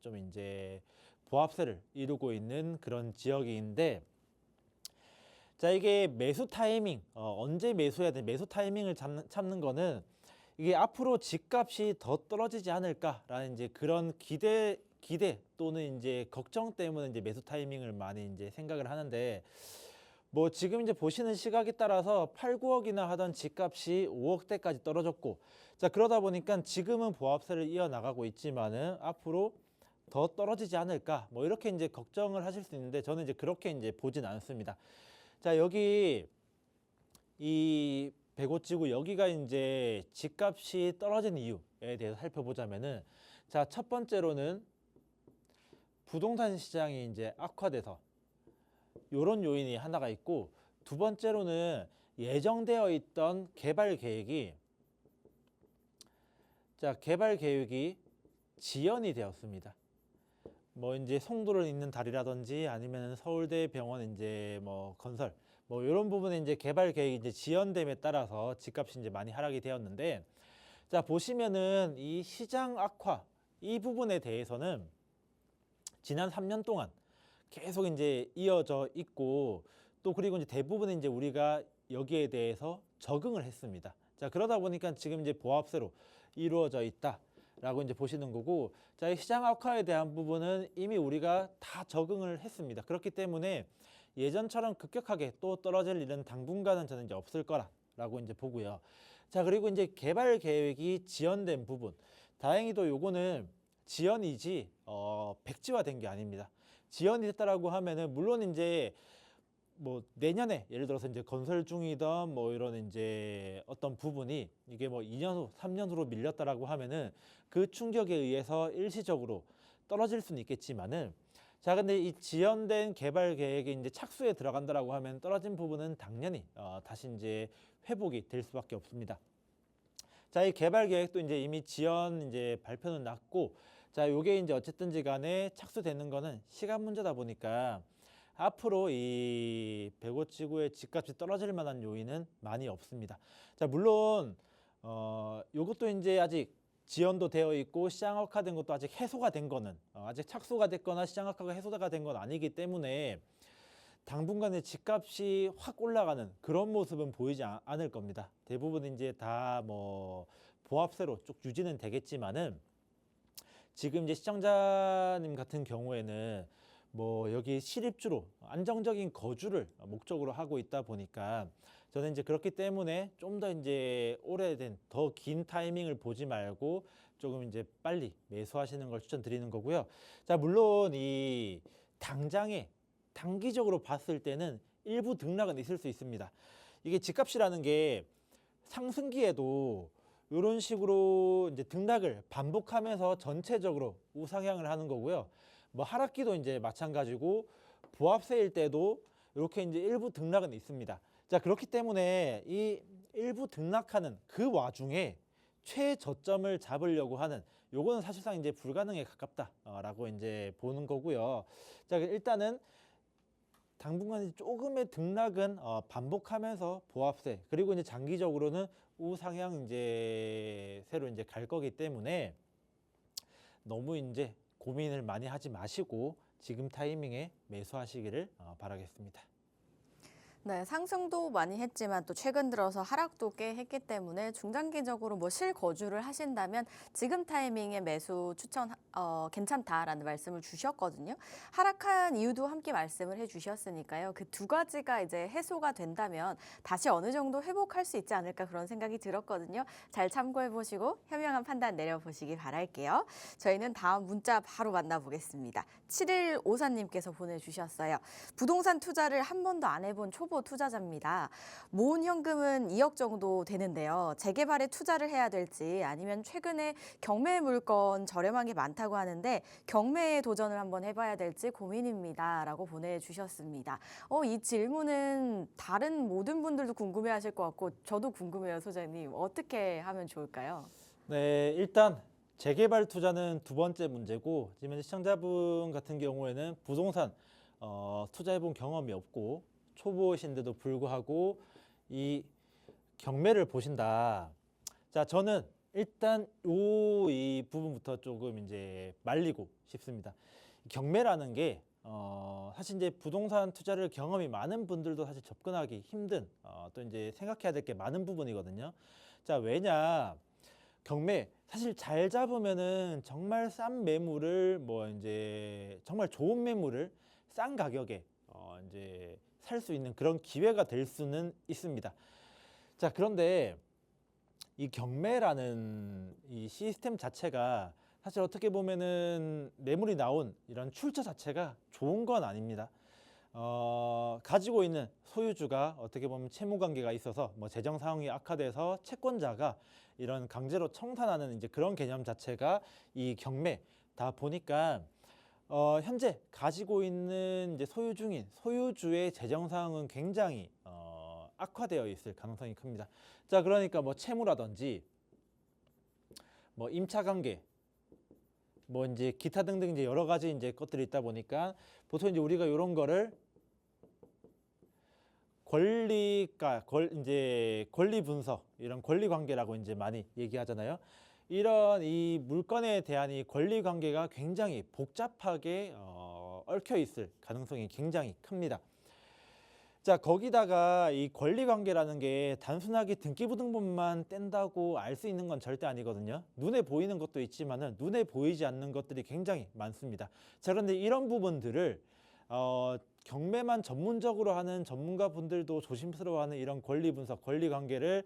좀 이제 보합세를 이루고 있는 그런 지역인데, 자, 이게 매수 타이밍, 언제 매수해야 돼? 매수 타이밍을 참는 거는 이게 앞으로 집값이 더 떨어지지 않을까라는 이제 그런 기대 또는 이제 걱정 때문에 이제 매수 타이밍을 많이 이제 생각을 하는데, 뭐 지금 이제 보시는 시각에 따라서 8, 9억이나 하던 집값이 5억대까지 떨어졌고, 자, 그러다 보니까 지금은 보합세를 이어나가고 있지만은 앞으로 더 떨어지지 않을까, 뭐 이렇게 이제 걱정을 하실 수 있는데, 저는 이제 그렇게 이제 보진 않습니다. 자, 여기 이 백오지구 여기가 이제 집값이 떨어진 이유에 대해서 살펴보자면은, 자, 첫 번째로는 부동산 시장이 이제 악화돼서 요런 요인이 하나가 있고, 두 번째로는 예정되어 있던 개발 계획이 지연이 되었습니다. 뭐 이제 송도를 잇는 다리라든지 아니면 서울대병원 이제 뭐 건설 뭐 이런 부분에 이제 개발 계획이 이제 지연됨에 따라서 집값이 이제 많이 하락이 되었는데, 자 보시면은 이 시장 악화 이 부분에 대해서는 지난 3년 동안 계속 이제 이어져 있고, 또 그리고 이제 대부분 이제 우리가 여기에 대해서 적응을 했습니다. 자 그러다 보니까 지금 이제 보합세로 이루어져 있다라고 이제 보시는 거고, 자 이 시장 악화에 대한 부분은 이미 우리가 다 적응을 했습니다. 그렇기 때문에 예전처럼 급격하게 또 떨어질 일은 당분간은 저는 이제 없을 거라고 이제 보고요. 자 그리고 이제 개발 계획이 지연된 부분, 다행히도 요거는 지연이지 백지화된 게 아닙니다. 지연이 됐다라고 하면은 물론 이제 뭐 내년에 예를 들어서 이제 건설 중이던 뭐 이런 이제 어떤 부분이 이게 뭐 2년 후, 3년 후로 밀렸다라고 하면은 그 충격에 의해서 일시적으로 떨어질 수는 있겠지만은, 자 근데 이 지연된 개발 계획에 이제 착수에 들어간다라고 하면 떨어진 부분은 당연히 다시 이제 회복이 될 수밖에 없습니다. 자, 이 개발 계획도 이제 이미 지연 이제 발표는 났고, 자 요게 이제 어쨌든지 간에 착수되는 거는 시간 문제다 보니까 앞으로 이 백오지구의 집값이 떨어질 만한 요인은 많이 없습니다. 자 물론 요것도 이제 아직 지연도 되어 있고 시장 악화된 것도 아직 해소가 된 거는 아직 착수가 됐거나 시장 악화가 해소가 된 건 아니기 때문에 당분간에 집값이 확 올라가는 그런 모습은 보이지 않을 겁니다. 대부분 이제 다 뭐 보합세로 쭉 유지는 되겠지만은, 지금 이제 시청자님 같은 경우에는 뭐 여기 실입주로 안정적인 거주를 목적으로 하고 있다 보니까 저는 이제 그렇기 때문에 좀 더 이제 오래된 더 긴 타이밍을 보지 말고 조금 이제 빨리 매수하시는 걸 추천드리는 거고요. 자 물론 이 당장에 단기적으로 봤을 때는 일부 등락은 있을 수 있습니다. 이게 집값이라는 게 상승기에도 이런 식으로 이제 등락을 반복하면서 전체적으로 우상향을 하는 거고요. 뭐 하락기도 이제 마찬가지고 보합세일 때도 이렇게 이제 일부 등락은 있습니다. 자 그렇기 때문에 이 일부 등락하는 그 와중에 최저점을 잡으려고 하는 요거는 사실상 이제 불가능에 가깝다라고 이제 보는 거고요. 자 일단은 당분간 조금의 등락은 반복하면서 보합세, 그리고 이제 장기적으로는 우상향 이제 새로 이제 갈 거기 때문에 너무 이제 고민을 많이 하지 마시고 지금 타이밍에 매수하시기를 바라겠습니다. 네, 상승도 많이 했지만 또 최근 들어서 하락도 꽤 했기 때문에 중장기적으로 뭐 실거주를 하신다면 지금 타이밍에 매수 추천 괜찮다라는 말씀을 주셨거든요. 하락한 이유도 함께 말씀을 해주셨으니까요. 그 두 가지가 이제 해소가 된다면 다시 어느 정도 회복할 수 있지 않을까 그런 생각이 들었거든요. 잘 참고해 보시고 현명한 판단 내려보시기 바랄게요. 저희는 다음 문자 바로 만나보겠습니다. 7154님께서 보내주셨어요. 부동산 투자를 한 번도 안 해본 초보 투자자입니다. 모은 현금은 2억 정도 되는데요. 재개발에 투자를 해야 될지 아니면 최근에 경매 물건 저렴한 게 많다고 하는데 경매에 도전을 한번 해봐야 될지 고민입니다. 라고 보내주셨습니다. 이 질문은 다른 모든 분들도 궁금해하실 것 같고 저도 궁금해요, 소장님. 어떻게 하면 좋을까요? 네, 일단 재개발 투자는 두 번째 문제고, 지금 시청자분 같은 경우에는 부동산 투자해본 경험이 없고 초보신데도 불구하고 이 경매를 보신다. 자, 저는 일단 이 부분부터 조금 이제 말리고 싶습니다. 경매라는 게 사실 이제 부동산 투자를 경험이 많은 분들도 사실 접근하기 힘든 또 이제 생각해야 될 게 많은 부분이거든요. 자, 왜냐? 경매 사실 잘 잡으면은 정말 싼 매물을 뭐 이제 정말 좋은 매물을 싼 가격에 이제 살 수 있는 그런 기회가 될 수는 있습니다. 자, 그런데 이 경매라는 이 시스템 자체가 사실 어떻게 보면은 매물이 나온 이런 출처 자체가 좋은 건 아닙니다. 가지고 있는 소유주가 어떻게 보면 채무 관계가 있어서 뭐 재정 상황이 악화돼서 채권자가 이런 강제로 청산하는 이제 그런 개념 자체가 이 경매다 보니까 현재 가지고 있는 이제 소유 중인 소유주의 재정 상황은 굉장히 악화되어 있을 가능성이 큽니다. 자, 그러니까 뭐 채무라든지 뭐 임차 관계, 뭐 이제 기타 등등 이제 여러 가지 이제 것들이 있다 보니까 보통 이제 우리가 이런 거를 이제 권리 분석, 이런 권리 관계라고 이제 많이 얘기하잖아요. 이런 이 물건에 대한 이 권리 관계가 굉장히 복잡하게 얽혀 있을 가능성이 굉장히 큽니다. 자, 거기다가 이 권리 관계라는 게 단순하게 등기부등본만 뗀다고 알 수 있는 건 절대 아니거든요. 눈에 보이는 것도 있지만은 눈에 보이지 않는 것들이 굉장히 많습니다. 자, 그런데 이런 부분들을 경매만 전문적으로 하는 전문가 분들도 조심스러워하는 이런 권리 분석, 권리 관계를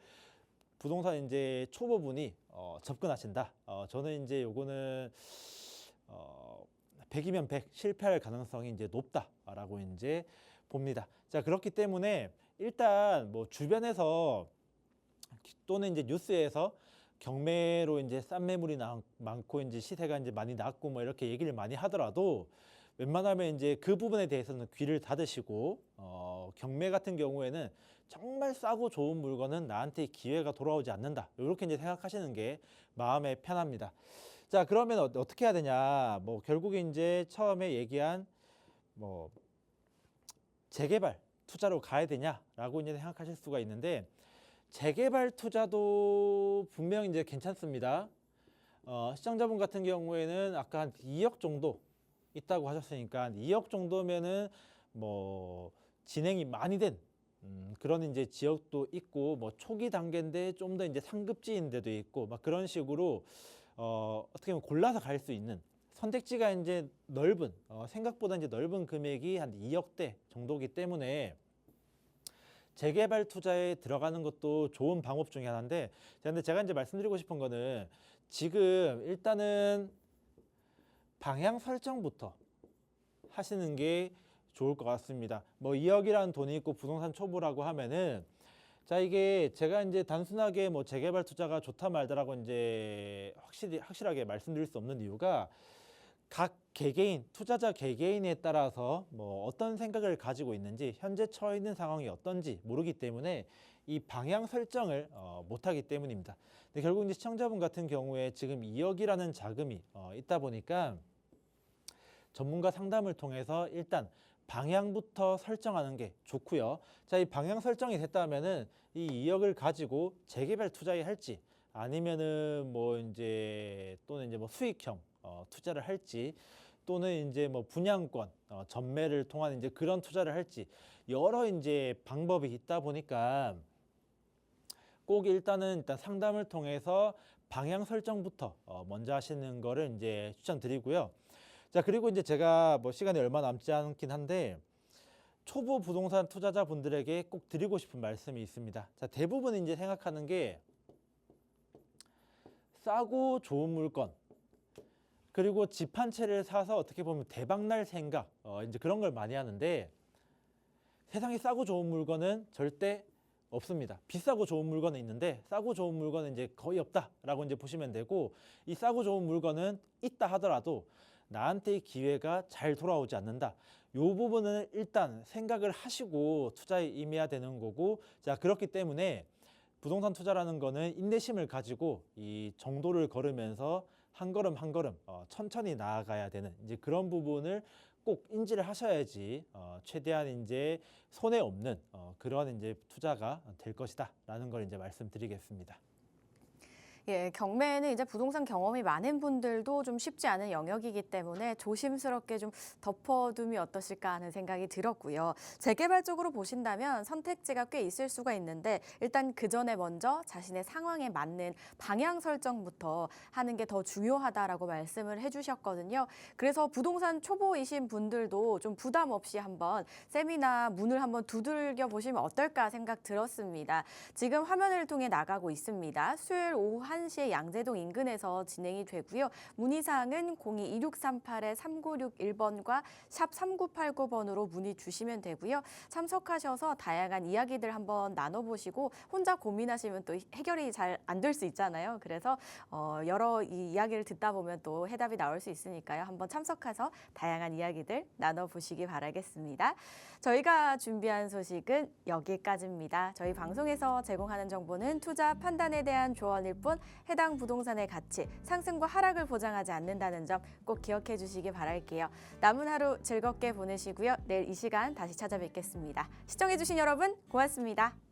부동산 이제 초보분이 접근하신다. 저는 이제 요거는 100이면 100 실패할 가능성이 이제 높다라고 이제 봅니다. 자, 그렇기 때문에 일단 뭐 주변에서 또는 이제 뉴스에서 경매로 이제 싼 매물이 많고 이제 시세가 이제 많이 낮고 뭐 이렇게 얘기를 많이 하더라도 웬만하면 이제 그 부분에 대해서는 귀를 닫으시고 경매 같은 경우에는 정말 싸고 좋은 물건은 나한테 기회가 돌아오지 않는다. 이렇게 이제 생각하시는 게 마음에 편합니다. 자, 그러면 어떻게 해야 되냐? 뭐 결국에 이제 처음에 얘기한 뭐 재개발 투자로 가야 되냐라고 이제 생각하실 수가 있는데, 재개발 투자도 분명히 이제 괜찮습니다. 시청자분 같은 경우에는 아까 한 2억 정도 있다고 하셨으니까 2억 정도면은 뭐 진행이 많이 된 그런 이제 지역도 있고, 뭐 초기 단계인데 좀 더 이제 상급지인 데도 있고, 막 그런 식으로 어떻게 보면 골라서 갈 수 있는 선택지가 이제 넓은, 생각보다 이제 넓은 금액이 한 2억대 정도이기 때문에 재개발 투자에 들어가는 것도 좋은 방법 중에 하나인데, 근데 제가 이제 말씀드리고 싶은 거는 지금 일단은 방향 설정부터 하시는 게 좋을 것 같습니다. 뭐 2억이라는 돈이 있고 부동산 초보라고 하면은, 자, 이게 제가 이제 단순하게 뭐 재개발 투자가 좋다 말다라고 이제 확실하게 말씀드릴 수 없는 이유가, 각 개개인, 투자자 개개인에 따라서 뭐 어떤 생각을 가지고 있는지, 현재 처해 있는 상황이 어떤지 모르기 때문에 이 방향 설정을 못하기 때문입니다. 근데 결국 이제 시청자분 같은 경우에 지금 2억이라는 자금이 있다 보니까 전문가 상담을 통해서 일단 방향부터 설정하는 게 좋고요. 자, 이 방향 설정이 됐다면은 이 2억을 가지고 재개발 투자에 할지, 아니면은 뭐 이제 또는 이제 뭐 수익형 투자를 할지, 또는 이제 뭐 분양권 전매를 통한 이제 그런 투자를 할지, 여러 이제 방법이 있다 보니까 꼭 일단 상담을 통해서 방향 설정부터 먼저 하시는 거를 이제 추천드리고요. 자, 그리고 이제 제가 뭐 시간이 얼마 남지 않긴 한데 초보 부동산 투자자분들에게 꼭 드리고 싶은 말씀이 있습니다. 자, 대부분 이제 생각하는 게 싸고 좋은 물건, 그리고 집 한 채를 사서 어떻게 보면 대박날 생각, 이제 그런 걸 많이 하는데, 세상에 싸고 좋은 물건은 절대 없습니다. 비싸고 좋은 물건은 있는데 싸고 좋은 물건은 이제 거의 없다라고 이제 보시면 되고, 이 싸고 좋은 물건은 있다 하더라도 나한테 기회가 잘 돌아오지 않는다. 이 부분은 일단 생각을 하시고 투자에 임해야 되는 거고, 자, 그렇기 때문에 부동산 투자라는 거는 인내심을 가지고 이 정도를 걸으면서 한 걸음 한 걸음 천천히 나아가야 되는 이제 그런 부분을 꼭 인지를 하셔야지 최대한 이제 손해 없는 그런 이제 투자가 될 것이다라는 걸 이제 말씀드리겠습니다. 예, 경매는 이제 부동산 경험이 많은 분들도 좀 쉽지 않은 영역이기 때문에 조심스럽게 좀 덮어둠이 어떠실까 하는 생각이 들었고요. 재개발 쪽으로 보신다면 선택지가 꽤 있을 수가 있는데, 일단 그 전에 먼저 자신의 상황에 맞는 방향 설정부터 하는 게 더 중요하다라고 말씀을 해주셨거든요. 그래서 부동산 초보이신 분들도 좀 부담 없이 한번 세미나 문을 한번 두들겨 보시면 어떨까 생각 들었습니다. 지금 화면을 통해 나가고 있습니다. 수요일 오후 1시에 양재동 인근에서 진행이 되고요. 문의사항은 02-2638-3961번과 샵 3989번으로 문의 주시면 되고요. 참석하셔서 다양한 이야기들 한번 나눠보시고, 혼자 고민하시면 또 해결이 잘 안 될 수 있잖아요. 그래서 여러 이 이야기를 듣다 보면 또 해답이 나올 수 있으니까요. 한번 참석해서 다양한 이야기들 나눠보시기 바라겠습니다. 저희가 준비한 소식은 여기까지입니다. 저희 방송에서 제공하는 정보는 투자 판단에 대한 조언일 뿐 해당 부동산의 가치, 상승과 하락을 보장하지 않는다는 점 꼭 기억해 주시기 바랄게요. 남은 하루 즐겁게 보내시고요. 내일 이 시간 다시 찾아뵙겠습니다. 시청해 주신 여러분 고맙습니다.